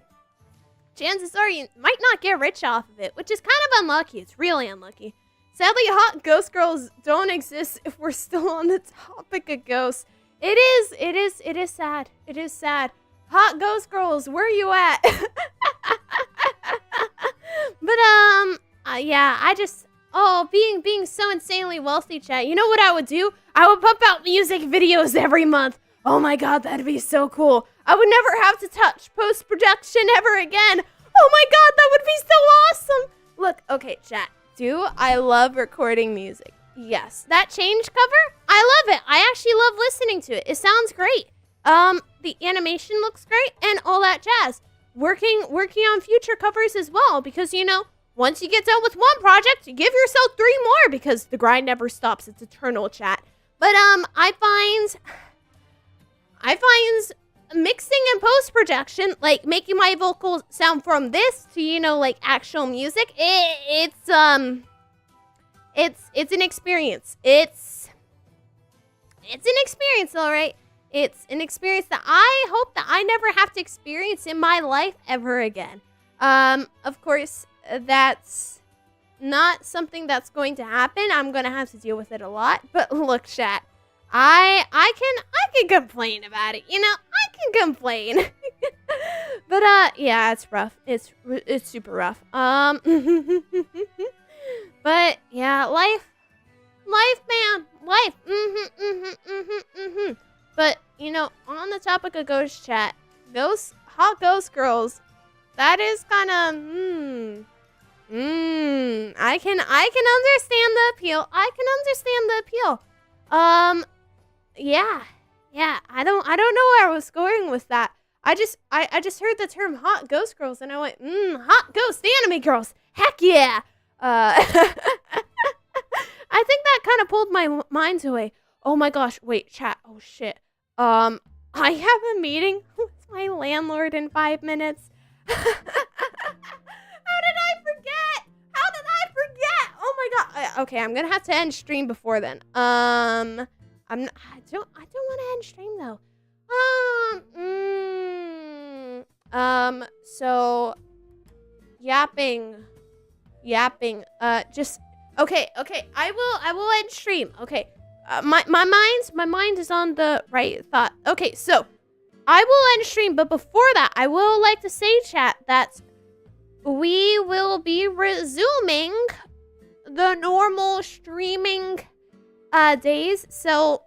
A: chances are you might not get rich off of it, which is kind of unlucky. It's really unlucky. Sadly, hot ghost girls don't exist if we're still on the topic of ghosts. It is sad. It is sad. Hot ghost girls, where you at? But, yeah, being so insanely wealthy, chat, you know what I would do? I would pump out music videos every month. Oh my god, that'd be so cool. I would never have to touch post-production ever again. Oh my god, that would be so awesome. Look, okay, chat, do I love recording music? Yes. That change cover? I love it. I actually love listening to it. It sounds great. The animation looks great and all that jazz. Working on future covers as well, because, you know, once you get done with one project, you give yourself 3 more, because the grind never stops. It's eternal, chat. But I find mixing and post-production, like making my vocals sound from this to, you know, like actual music, it's an experience. It's an experience, all right. It's an experience that I hope that I never have to experience in my life ever again. Of course, that's not something that's going to happen. I'm gonna have to deal with it a lot. But look, chat, I can complain about it. You know, I can complain. But yeah, it's rough. It's super rough. But yeah, life, man, life. But you know, on the topic of ghost chat, hot ghost girls, that is kind of I can understand the appeal. Yeah. I don't know where I was going with that. I just heard the term hot ghost girls and I went, hot ghost anime girls. Heck yeah. I think that kind of pulled my mind away. Oh my gosh, wait, chat. Oh shit. I have a meeting with my landlord in 5 minutes. How did I forget? Oh my god. Okay, I'm gonna have to end stream before then. I don't want to end stream though. So yapping. Just okay. I will end stream. Okay. My mind is on the right thought. Okay, so I will end stream, but before that, I will like to say, chat, that we will be resuming the normal streaming days. So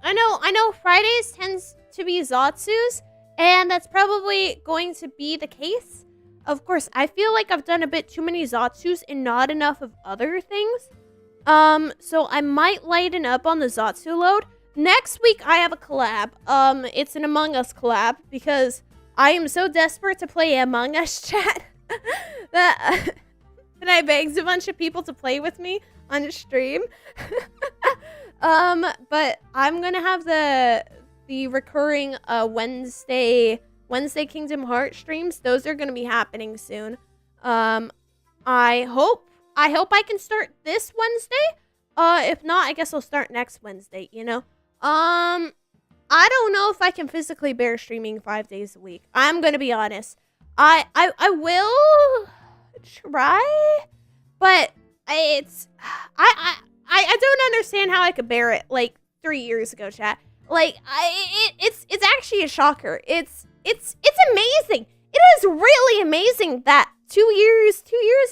A: I know Fridays tends to be Zatsu's, and that's probably going to be the case. Of course, I feel like I've done a bit too many Zatsus and not enough of other things. So I might lighten up on the Zatsu load. Next week, I have a collab. It's an Among Us collab because I am so desperate to play Among Us, chat, that I begged a bunch of people to play with me on stream. But I'm gonna have the recurring Wednesday Kingdom Hearts streams. Those are gonna be happening soon. I hope I can start this Wednesday. If not, I guess I'll start next Wednesday, you know? I don't know if I can physically bear streaming 5 days a week. I'm gonna be honest. I will try, but I don't understand how I could bear it like 3 years ago, chat. Like it's actually a shocker. It's amazing. It is really amazing that 2 years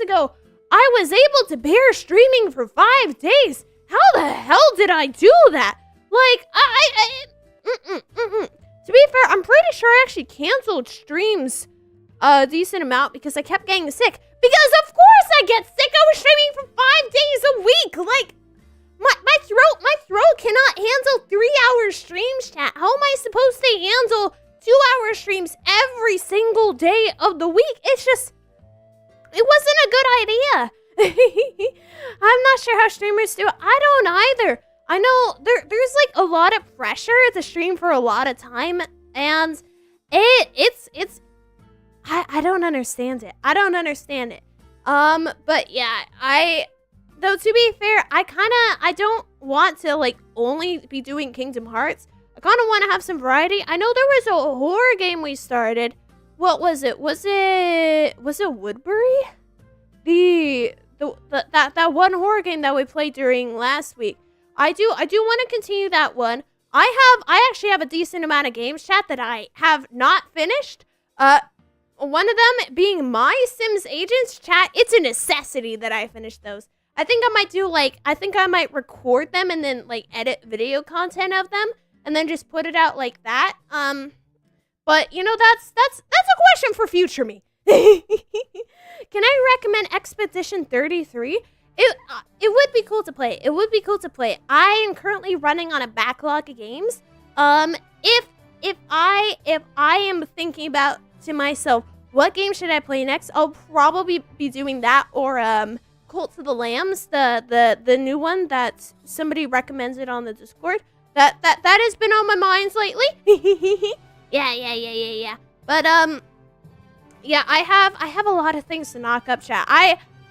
A: ago I was able to bear streaming for 5 days. How the hell did I do that? Like, To be fair, I'm pretty sure I actually canceled streams a decent amount because I kept getting sick. Because of course I get sick. I was streaming for 5 days a week. Like, my throat cannot handle 3-hour streams, chat. How am I supposed to handle 2-hour streams every single day of the week? It's just, it wasn't a good idea. I'm not sure how streamers do it. I don't either. I know there's like a lot of pressure to stream for a lot of time, and it's I don't understand it. But yeah, though to be fair, I don't want to like only be doing Kingdom Hearts. I kind of want to have some variety. I know there was a horror game we started. What was it? Was it Woodbury? That one horror game that we played during last week. I do want to continue that one. I actually have a decent amount of games, chat, that I have not finished. One of them being My Sims Agents, chat. It's a necessity that I finish those. I think I might record them and then like edit video content of them and then just put it out like that. But you know, that's a question for future me. Can I recommend Expedition 33? It would be cool to play. I am currently running on a backlog of games. If I am thinking about to myself, what game should I play next? I'll probably be doing that or Cult of the Lambs, the new one that somebody recommended on the Discord. That has been on my minds lately. Yeah. But yeah, I have a lot of things to knock up, chat.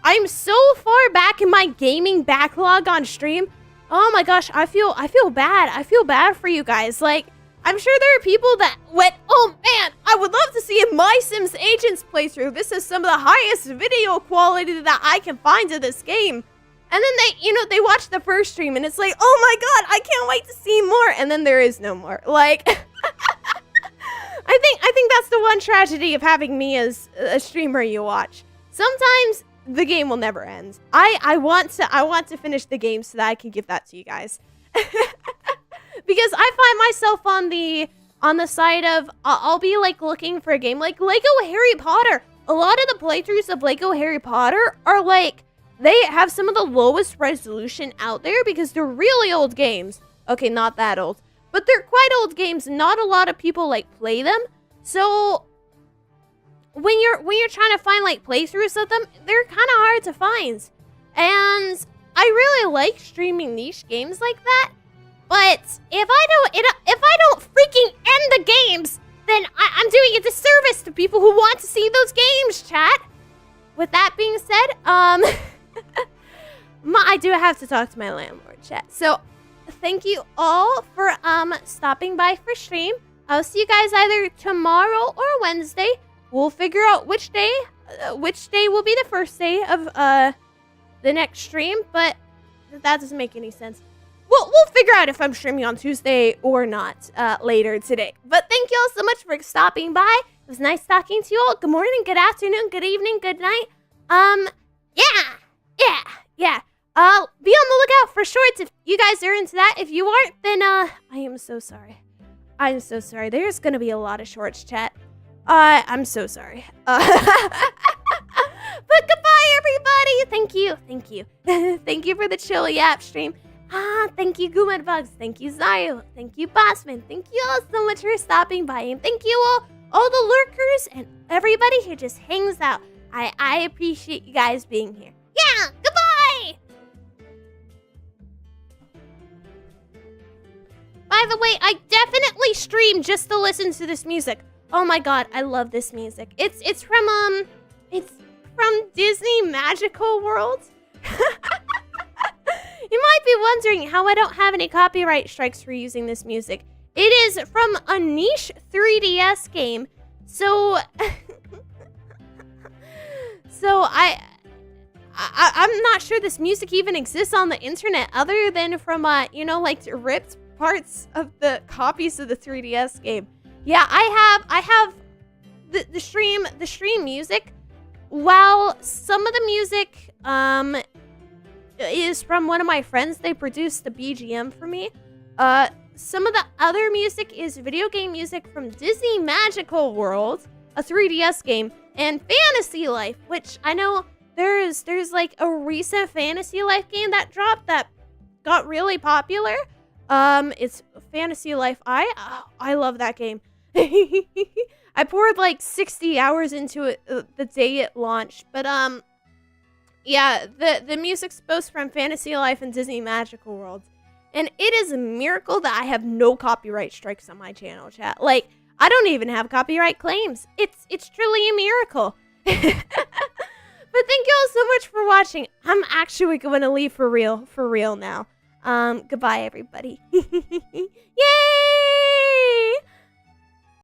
A: I'm so far back in my gaming backlog on stream. Oh my gosh, I feel bad. I feel bad for you guys. Like, I'm sure there are people that went, oh man, I would love to see a My Sims Agents playthrough. This is some of the highest video quality that I can find in this game. And then they watch the first stream and it's like, oh my god, I can't wait to see more. And then there is no more. Like, I think that's the one tragedy of having me as a streamer you watch. Sometimes the game will never end. I want to finish the game so that I can give that to you guys. Because I find myself on the side of I'll be like looking for a game like Lego Harry Potter. A lot of the playthroughs of Lego Harry Potter are like, they have some of the lowest resolution out there because they're really old games. Okay, not that old, but they're quite old games. Not a lot of people like play them. So when you're trying to find like playthroughs of them, they're kind of hard to find. And I really like streaming niche games like that. But if I don't freaking end the games, then I'm doing a disservice to people who want to see those games, chat. With that being said, I do have to talk to my landlord, chat. So thank you all for stopping by for stream. I'll see you guys either tomorrow or Wednesday. We'll figure out which day will be the first day of the next stream, but that doesn't make any sense. We'll figure out if I'm streaming on Tuesday or not later today. But thank you all so much for stopping by. It was nice talking to you all. Good morning, good afternoon, good evening, good night. Yeah. Be on the lookout for shorts if you guys are into that. If you aren't, then I am so sorry. I'm so sorry. There's gonna be a lot of shorts, chat. I'm so sorry. But goodbye, everybody. Thank you. Thank you for the chill yap stream. Thank you, Goomadbugs. Thank you, Zayo. Thank you, Bossman. Thank you all so much for stopping by. And thank you all the lurkers and everybody who just hangs out. I appreciate you guys being here. Yeah, goodbye! By the way, I definitely stream just to listen to this music. Oh my god, I love this music. It's from Disney Magical World. You might be wondering how I don't have any copyright strikes for using this music. It is from a niche 3DS game. So I'm not sure this music even exists on the internet other than from like ripped parts of the copies of the 3DS game. Yeah, I have the stream music. While some of the music is from one of my friends, they produced the BGM for me. Some of the other music is video game music from Disney Magical World, a 3DS game, and Fantasy Life, which I know there's like a recent Fantasy Life game that dropped that got really popular. It's Fantasy Life. I love that game. I poured like 60 hours into it the day it launched, but yeah, the music's both from Fantasy Life and Disney Magical World. And it is a miracle that I have no copyright strikes on my channel, chat. Like, I don't even have copyright claims. It's truly a miracle. But thank you all so much for watching. I'm actually going to leave for real now. Goodbye, everybody. Yay!